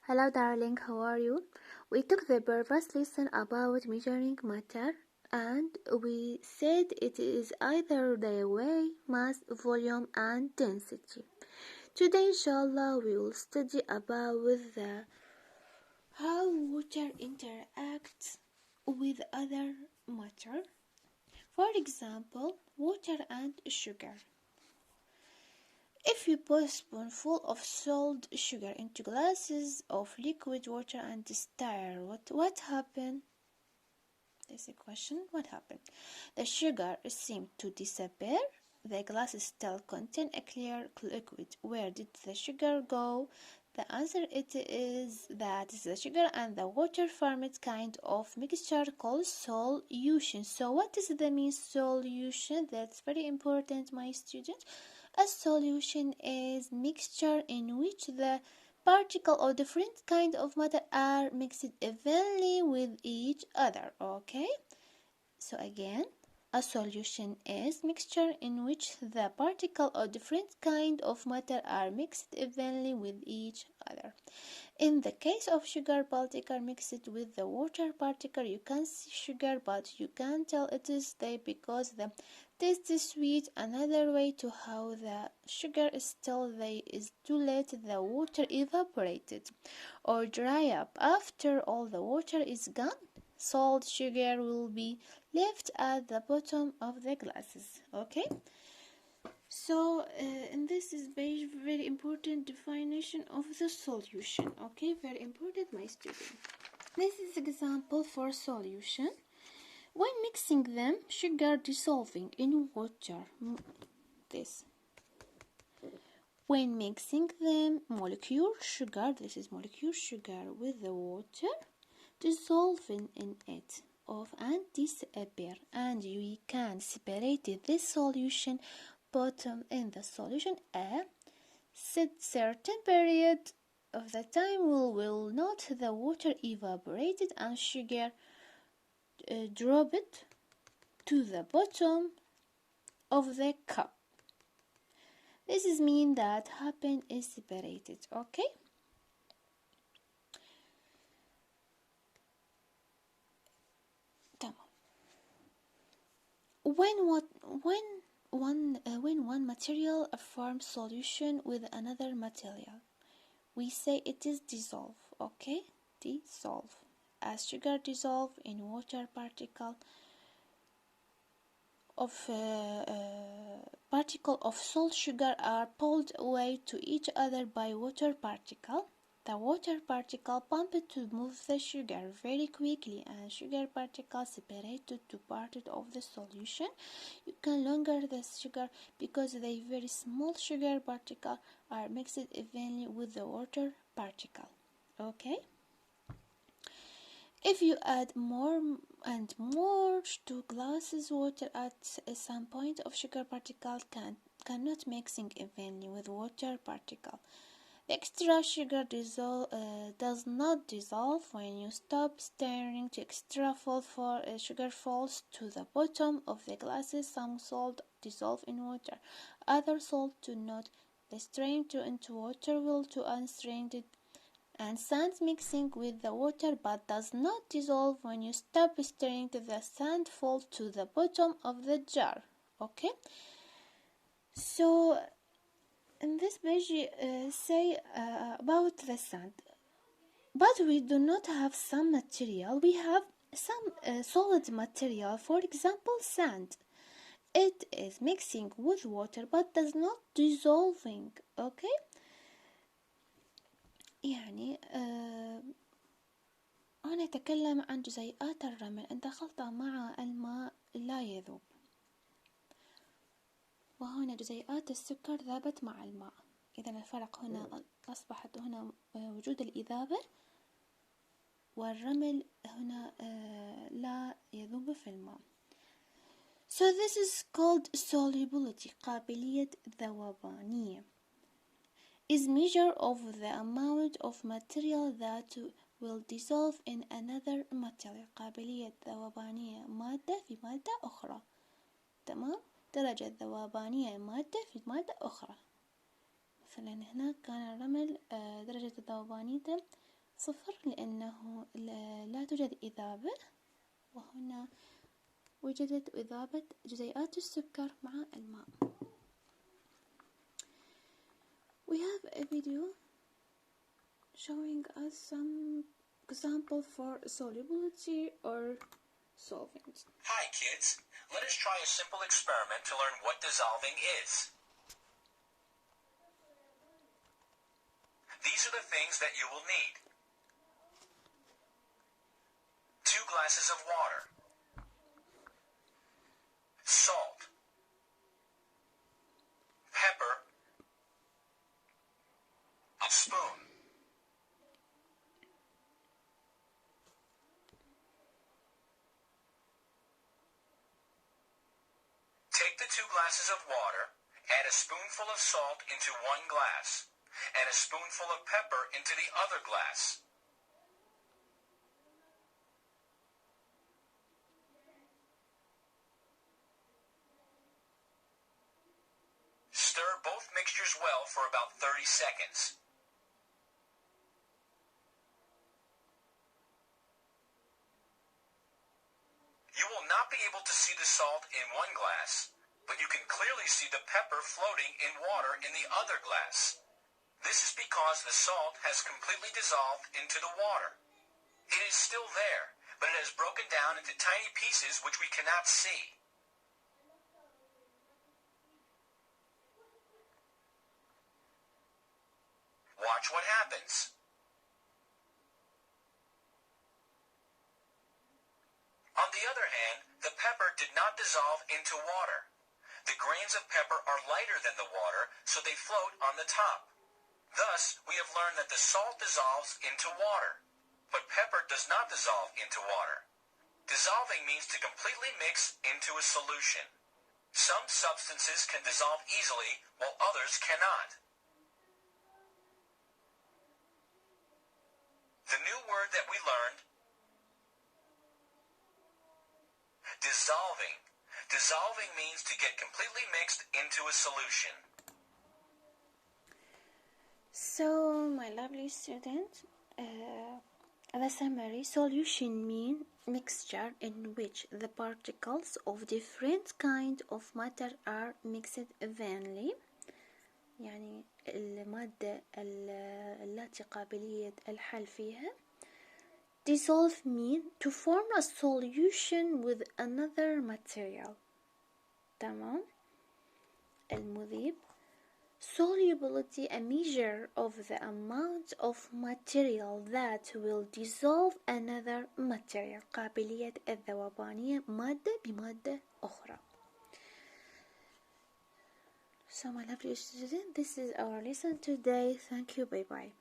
Hello darling, how are you? We took the previous lesson about measuring matter and we said it is either the way, mass, volume and density. Today inshallah we will study about how water interacts with other matter. For example, water and sugar. If you put a spoonful of salt sugar into glasses of liquid water and stir, what happened? There's a question. What happened? The sugar seemed to disappear. The glasses still contain a clear liquid. Where did the sugar go? The answer it is that the sugar and the water formed kind of mixture called solution. So what does that mean, solution? That's very important, my students. A solution is mixture in which the particle or different kind of matter are mixed evenly with each other. Okay, so again, a solution is mixture in which the particle or different kind of matter are mixed evenly with each other. In the case of sugar particle mixed with the water particle, you can see sugar but you can't tell it is there because the taste is sweet. Another way to how the sugar is still there is to let the water evaporated or dry up. After all the water is gone, salt sugar will be left at the bottom of the glasses. Okay, so and this is very important definition of the solution. Okay, very important, my student. This is example for solution. When mixing them, sugar dissolving in water. This. When mixing them, molecule sugar, this is molecule sugar with the water, dissolving in it of and disappear, and we can separate this solution bottom in the solution a certain period of the time will not the water evaporated and sugar drop it to the bottom of the cup. This is mean that happen is separated. Okay, when one material forms solution with another material, we say it is dissolve. Okay, dissolve. As sugar dissolve in water, particle of salt sugar are pulled away to each other by water particle. The water particle pumped to move the sugar very quickly, and sugar particles separated to part of the solution. You can longer the sugar because the very small sugar particle are mixed evenly with the water particle. Okay. If you add more and more to glasses water at some point of sugar particle cannot mixing evenly with water particle. The extra sugar does not dissolve. When you stop stirring, the extra sugar falls to the bottom of the glasses. Some salt dissolve in water, other salt do not. The strain into water will to unstrained and sand mixing with the water but does not dissolve. When you stop stirring, the sand falls to the bottom of the jar. Okay, so in this page say about the sand, but we do not have some material, we have some solid material. For example, sand, it is mixing with water but does not dissolving. Okay, يعني هنا نتكلم عن جزيئات الرمل عند خلطة مع الماء لا يذوب، وهنا جزيئات السكر ذابت مع الماء. إذا الفرق هنا أصبحت هنا وجود الإذابة، والرمل هنا لا يذوب في الماء. So this is called solubility. قابلية ذوبانية is measure of the amount of material that will dissolve in another material. قابلية ذوبانية مادة في مادة أخرى. تمام؟ درجة ذوبانية مادة في مادة أخرى. مثلا هنا كان الرمل درجة ذوبانيته صفر لأنه لا توجد إذابة، وهنا وجدت إذابة جزيئات السكر مع الماء. We have a video showing us some example for solubility or solvent. Hi kids, let us try a simple experiment to learn what dissolving is. These are the things that you will need. 2 glasses of water, salt, pepper, a spoon. Take the 2 glasses of water, add a spoonful of salt into 1 glass, and a spoonful of pepper into the other glass. Stir both mixtures well for about 30 seconds. You will not be able to see the salt in 1 glass, but you can clearly see the pepper floating in water in the other glass. This is because the salt has completely dissolved into the water. It is still there, but it has broken down into tiny pieces which we cannot see. Watch what happens. On the other hand, the pepper did not dissolve into water. The grains of pepper are lighter than the water, so they float on the top. Thus, we have learned that the salt dissolves into water, but pepper does not dissolve into water. Dissolving means to completely mix into a solution. Some substances can dissolve easily, while others cannot. The new word that we learned, dissolving. Dissolving means to get completely mixed into a solution. So, my lovely student, the summary: solution mean mixture in which the particles of different kind of matter are mixed evenly. يعني المادة التي قابلية الحل فيها. Dissolve mean to form a solution with another material. تمام. المذيب: solubility, a measure of the amount of material that will dissolve another material. قابلية الذوبانية مادة بمادة أخرى. So my lovely students, this is our lesson today. Thank you. Bye bye.